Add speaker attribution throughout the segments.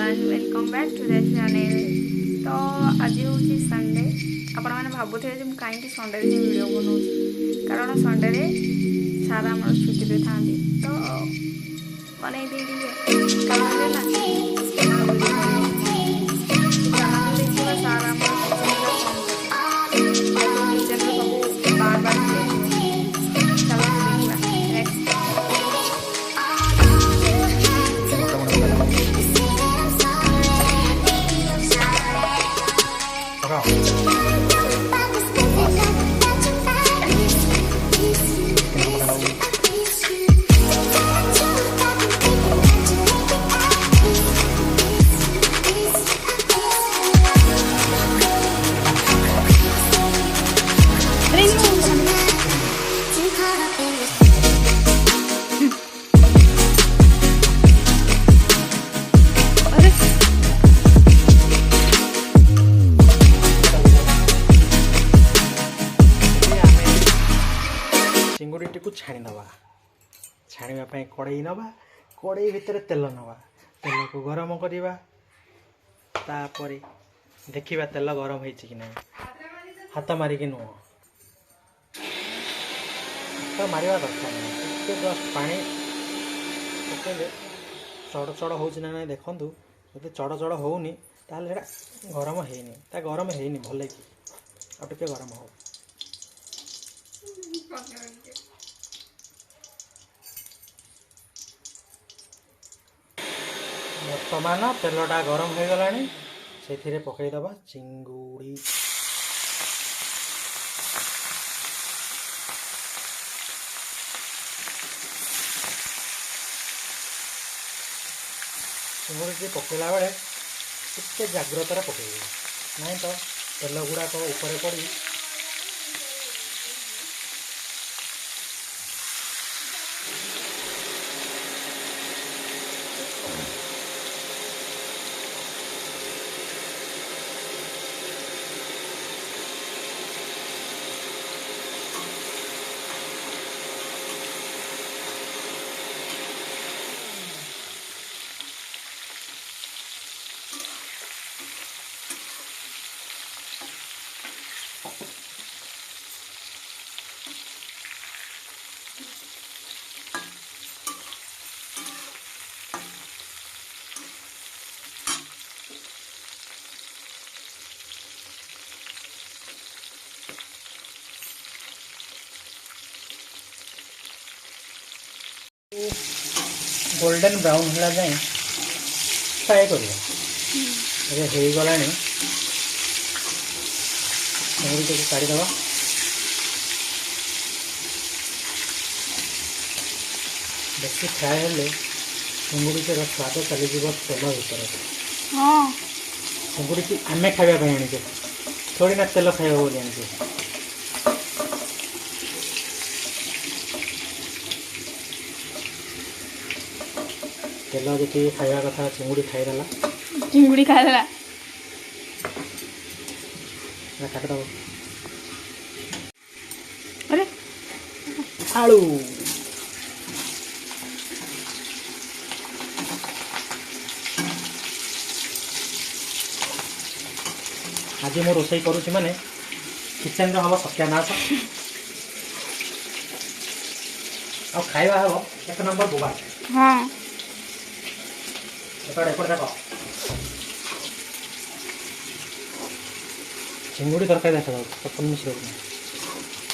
Speaker 1: Everyone welcome back to the channel. तो आज हूँ संडे। आपण मैंने भावुथे कहीं संडे वीडियो बनाऊँ कारण संडे सारा आम छुट्टी था तो बन कारण ना देखिए सारा किचन सब बार बार चलो देखा
Speaker 2: चिंगुड़ी को छाणी नवा छाणीवाई कड़ई नवा कड़ई भितर तेल नवा तेल को गरम करवा तापर देखा तेल गरम हो कि ना हाथ मारिक नुह हाथ मार दरकार नहीं जस्ट पा पकड़े चढ़ चढ़ हो ना देखूँ जो चढ़ चढ़ होनी ताल गरम है गरम है भल कि आगे गरम हो बर्तमान तेलटा गरम हो गला से पकईदबा चिंगुड़ी चिंगुड़ी पकईला बेले टे जाग्रतार पकड़ ना तो तेल गुड़ाक ऊपर पड़ी गोल्डन ब्राउन है जाए फ्राए कर गला चिंगुड़ी को काढ़ीदे बेसी फ्राए हेले चिंगुड़ी स्वाद चली तेल भर चिंगुड़ी की आम खावाई आनीचे थोड़ी ना तेल खाइबा बोली आनीचे तेल जी खावा कथा चिंगुड़ी खाईदेला काटदब
Speaker 1: अरे
Speaker 2: आलू आज मु रोसई करुँची माने किचन हम सत्यानाश आ खाଇବା हम एक नंबर बुबा
Speaker 1: हाँ
Speaker 2: देख चिंगुड़ी तरकारी देखा जाऊँ मिश्र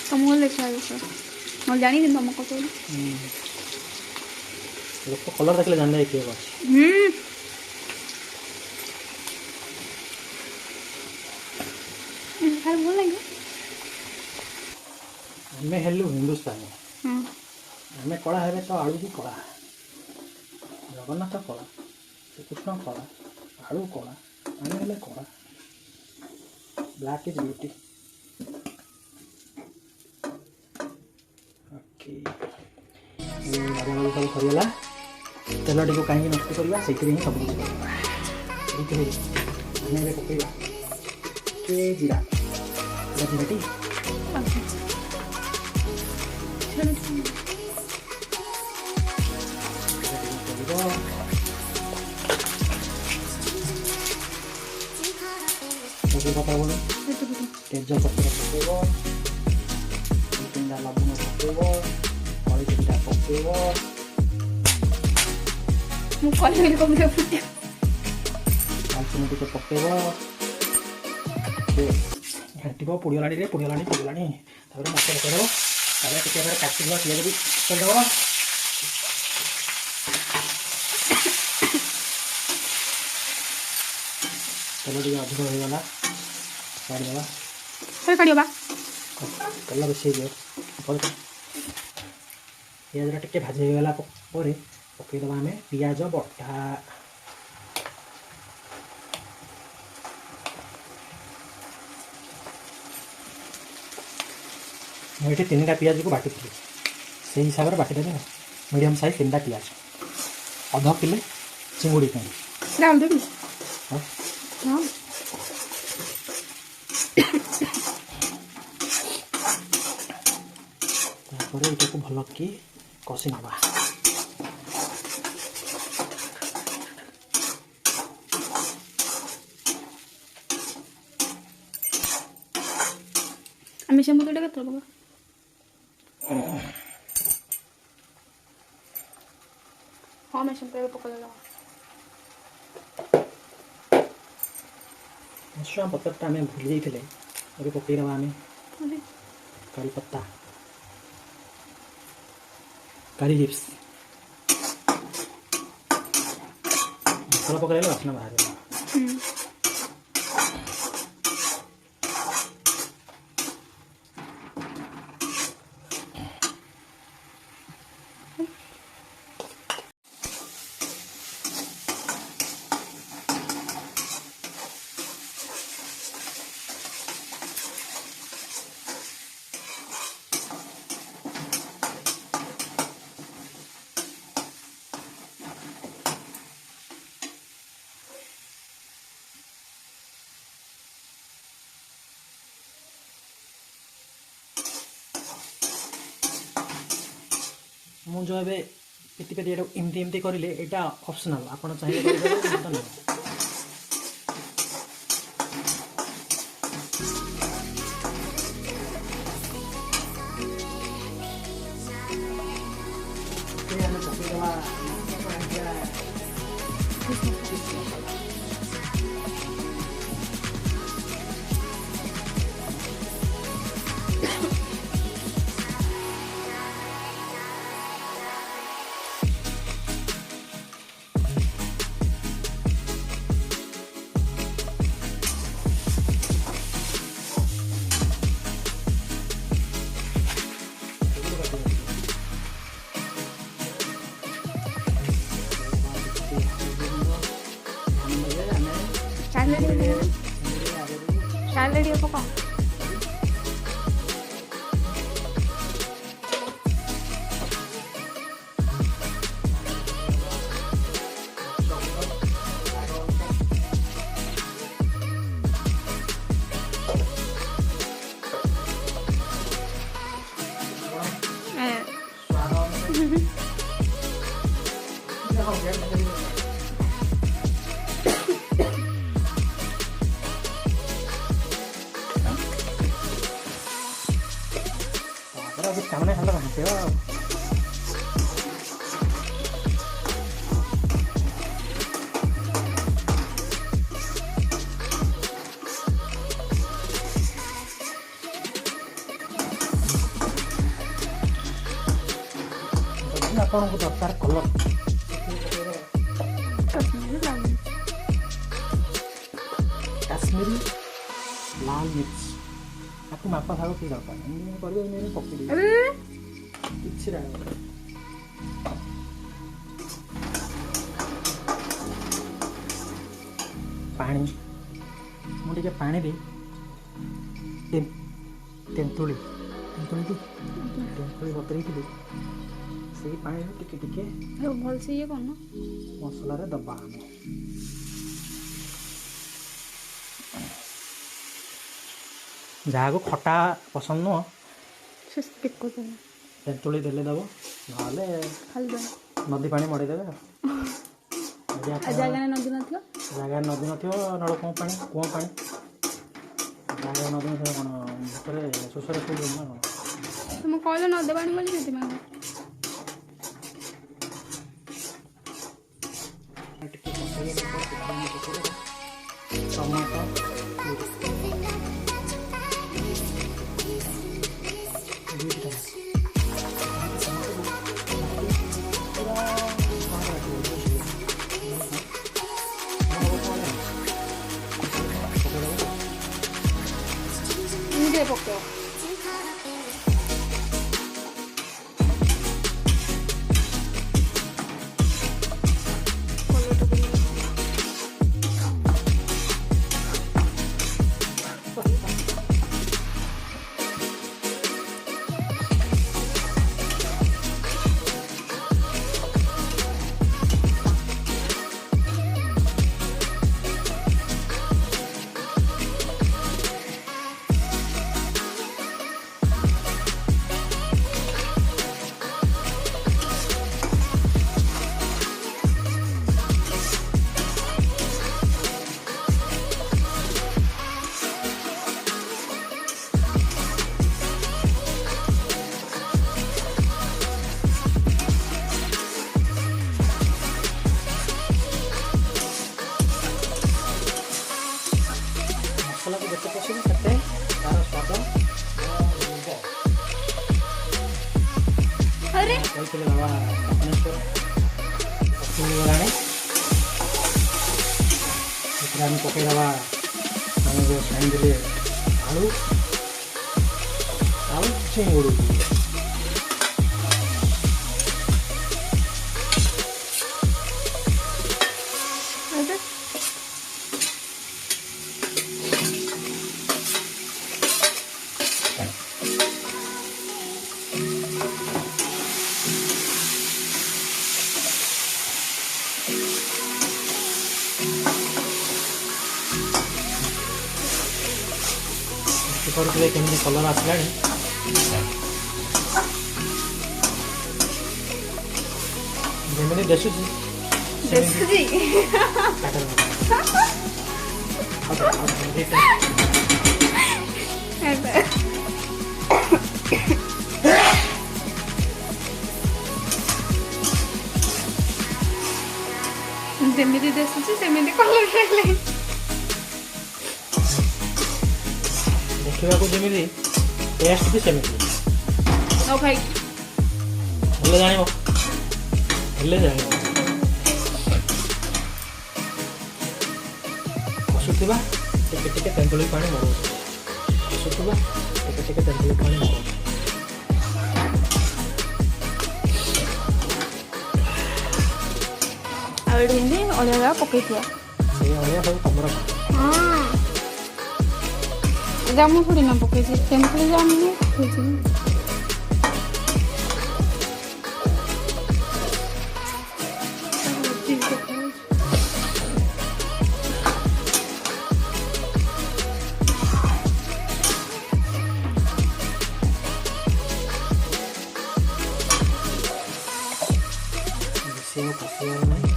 Speaker 1: तुमको देखा मैं जानी तुमको
Speaker 2: लोक कलर देखले जान जाए किए
Speaker 1: भल लगे
Speaker 2: आम हेलु हिंदुस्तानी आम कला है तो आलू भी कला जगन्नाथ कला श्रीकृष्ण कला आलू कला आम हेले कला ब्लैक इज ब्यूटी ओके सब सरीगला तेल टी कहीं नष्ट करवा से ही सब कुछ पकड़ा के जीरा जीराटी ପକା ବୋଲେ ତେଜପତ୍ର ପକାଇବ, 2-3ଟା ଲବଙ୍ଗ ପକାଇବ, ହଳଦୀ ଦୁଇଟା ପକାଇବ,
Speaker 1: ମୁଁ କହିଲି କମିଲେ ଫୁଟିବ।
Speaker 2: ଡାଲଚିନି ଟିକେ ପକାଇବ, ଟିକେ ଘାଣ୍ଟିବ। ପୋଡ଼ିଗଲାଣି ପୋଡ଼ିଗଲାଣି। ତାପରେ ମସଲା ପକାଇଦେବ। ତାପରେ ଟିକେ ଏବାରେ କାଟିଦେବ, ପିଆଜ ବି ପକାଇଦେବ। ତେଲ ଟିକେ ଅଧିକ ହେଇଗଲା, କାଢ଼ିଦେବା।
Speaker 1: କାଢ଼ିବା
Speaker 2: ତେଲ ବେଶୀ ହେଇଯିବ। ପିଆଜଟା ଟିକେ ଭାଜି ହେଇଗଲା ପରେ ପକାଇଦେବା ଆମେ ପିଆଜ ବଟା। ମୁଁ ଏଠି 3ଟା ପିଆଜକୁ ବାଟିଥିଲି, ସେଇ ହିସାବରେ ବାଟିଦେବେ। ମିଡ଼ିୟମ୍ ସାଇଜ୍ 3ଟା ପିଆଜ, ଅଧ କିଲୋ ଚିଙ୍ଗୁଡ଼ି ପାଇଁ।
Speaker 1: ଦେବି
Speaker 2: ହଁ
Speaker 1: ହଁ।
Speaker 2: ତାପରେ ଏଇଟାକୁ ଭଲକି କଷି ନେବା।
Speaker 1: ଆମେ ସେ ମୁଦଟା କେତେ ପକା? ହଁ ମେସିନ୍ ପକେଇ ପକେଇଦେବା।
Speaker 2: ଭୃଷୁଙ୍ଗା ପତ୍ରଟା ଆମେ ଭୁଲି ଯାଇଥିଲେ, ଏବେ ପକାଇଦେବା ଆମେ କାରି ପତ୍ତା, କାରି ଲିପ୍ସ। ମସଲା ପକାଇଲେ ବାସ୍ନା ବାହାରିବ। ମୁଁ ଯେଉଁ ଏବେ ପିଟି ଏଇଟା ଏମିତି କରିଲେ ଏଇଟା ଅପସନାଲ୍, ଆପଣ ଚାହିଁଲେ କରିପାରିବେ, ତ ନାହିଁ। ଆମେ ପକାଇଦେବା
Speaker 1: ଚାଲେ ଟିକେ ପକା। କାମ ନାହିଁ, ଖାଲି ଘାଣ୍ଟିବ ଆଉ। ଯଦି ଆପଣଙ୍କୁ ଦରକାର କଲର୍, କାଶ୍ମୀରୀ ଲାଲ ମିର୍ଚ, ତାକୁ ମାପ ଭାଗ କି ଦରକାର, ଏମିତି କରିବେ, ଏମିତି ପକେଇଦେବେ, କିଛି ନାହିଁ। ପାଣି, ମୁଁ ଟିକେ ପାଣିରେ ତେନ୍ତୁଳି ବତରେଇଥିଲି, ସେଇ ପାଣିରେ ଟିକେ ଟିକେ ଭଲସେ ଇଏ କରୁନ,
Speaker 2: ମସଲାରେ ଦବା ଆମେ। ଯାହାକୁ ଖଟା ପସନ୍ଦ ନୁହଁ ତେନ୍ତୁଳି ଦେଲେ ଦେବ, ନହେଲେ ନଦୀ ପାଣି ମଡ଼େଇଦେବେ।
Speaker 1: ଜାଗାରେ ନଦୀ ନଥିବ,
Speaker 2: ନଳକୂଅ ପାଣି, କୂଅ ପାଣି ଗାଈ ନଦେଲେ ସେ କ'ଣ ଭୋକରେ ଶୋଷରେ ଶୋଇବ ନା କ'ଣ?
Speaker 1: ତୁମ କହିଲ ନ ଦେବାଣି ବୋଲି ସେଥିପାଇଁ
Speaker 2: ଟିକେ ଟମାଟୋ
Speaker 1: ଏମିତି ପକେଇବ।
Speaker 2: ମସଲାକୁ ଯେତେ କଷିବ ସେତେ ତା'ର ସ୍ୱାଦ
Speaker 1: अरे
Speaker 2: କହିଥିଲେ ବାବା ଭୁବନେଶ୍ୱର ପଶିଗଲାଣି। ସେଥିରେ ଆମେ ପକାଇଦେବା ଆମେ ଯେଉଁ ଛାଣିଦେଲେ ଆଳୁ ଆଉ ଚିଙ୍ଗୁଡ଼ି।
Speaker 1: अरे
Speaker 2: କରୁଥିଲେ କେମିତି କଲର୍ ଆସିଲାଣି। ଯେମିତି ଦିଶୁଛି
Speaker 1: ଦେଖୁଛି ଯେମିତି ଦେଖୁଛି ସେମିତି କଲର୍ ହେଲେ
Speaker 2: ଦେଖିବାକୁ ଯେମିତି ଟେଷ୍ଟ ବି ସେମିତି
Speaker 1: ନ ଖାଇ
Speaker 2: ହେଲେ ଜାଣିବ କଷୁଥିବା ଟିକେ ଟିକେ ତେନ୍ତୁଳି ପାଣି ମରଉଛି କଷୁଥିବା ଟିକେ ଟିକେ ତେନ୍ତୁଳି ପାଣି ମରଉଛି।
Speaker 1: ଆଉ ଏଠି ଏମିତି ଅଳିଆ ପକେଇଥିବ।
Speaker 2: ସେଇ ଅଳିଆ ସବୁ ତମର
Speaker 1: ହଁ ଜାମୁ ଥୋଡ଼ି ନା ପକେଇଛି ତେନ୍ତୁଳି ଜାମୁ ପକେଇଛି।
Speaker 2: ବେଶୀ ଆଉ କଷିବାର ନାହିଁ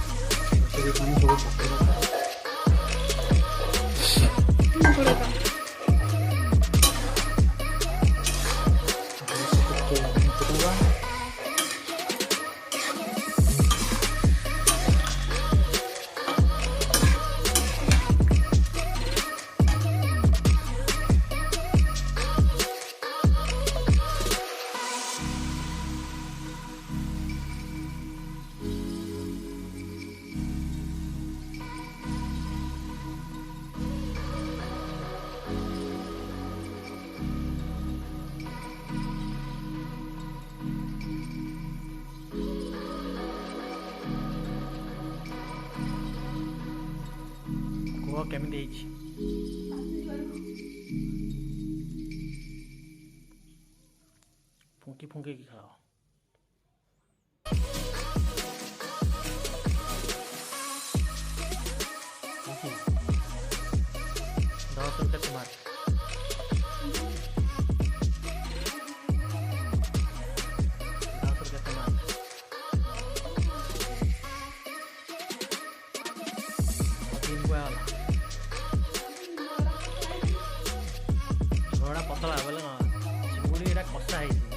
Speaker 2: ତେନ୍ତୁଳି ପାଣି ସବୁ ପକେଇଦେବା। କୁହ କେମିତି ହେଇଛି? ଫୁଙ୍କି ଫୁଙ୍କିକି ଖାଅ। ଦଶରୁ କେତେ ମାର୍କ? ପତଳା ବୋଲେ ଚିଙ୍ଗୁଡ଼ି ଏଇଟା କଷା ହେଇଛି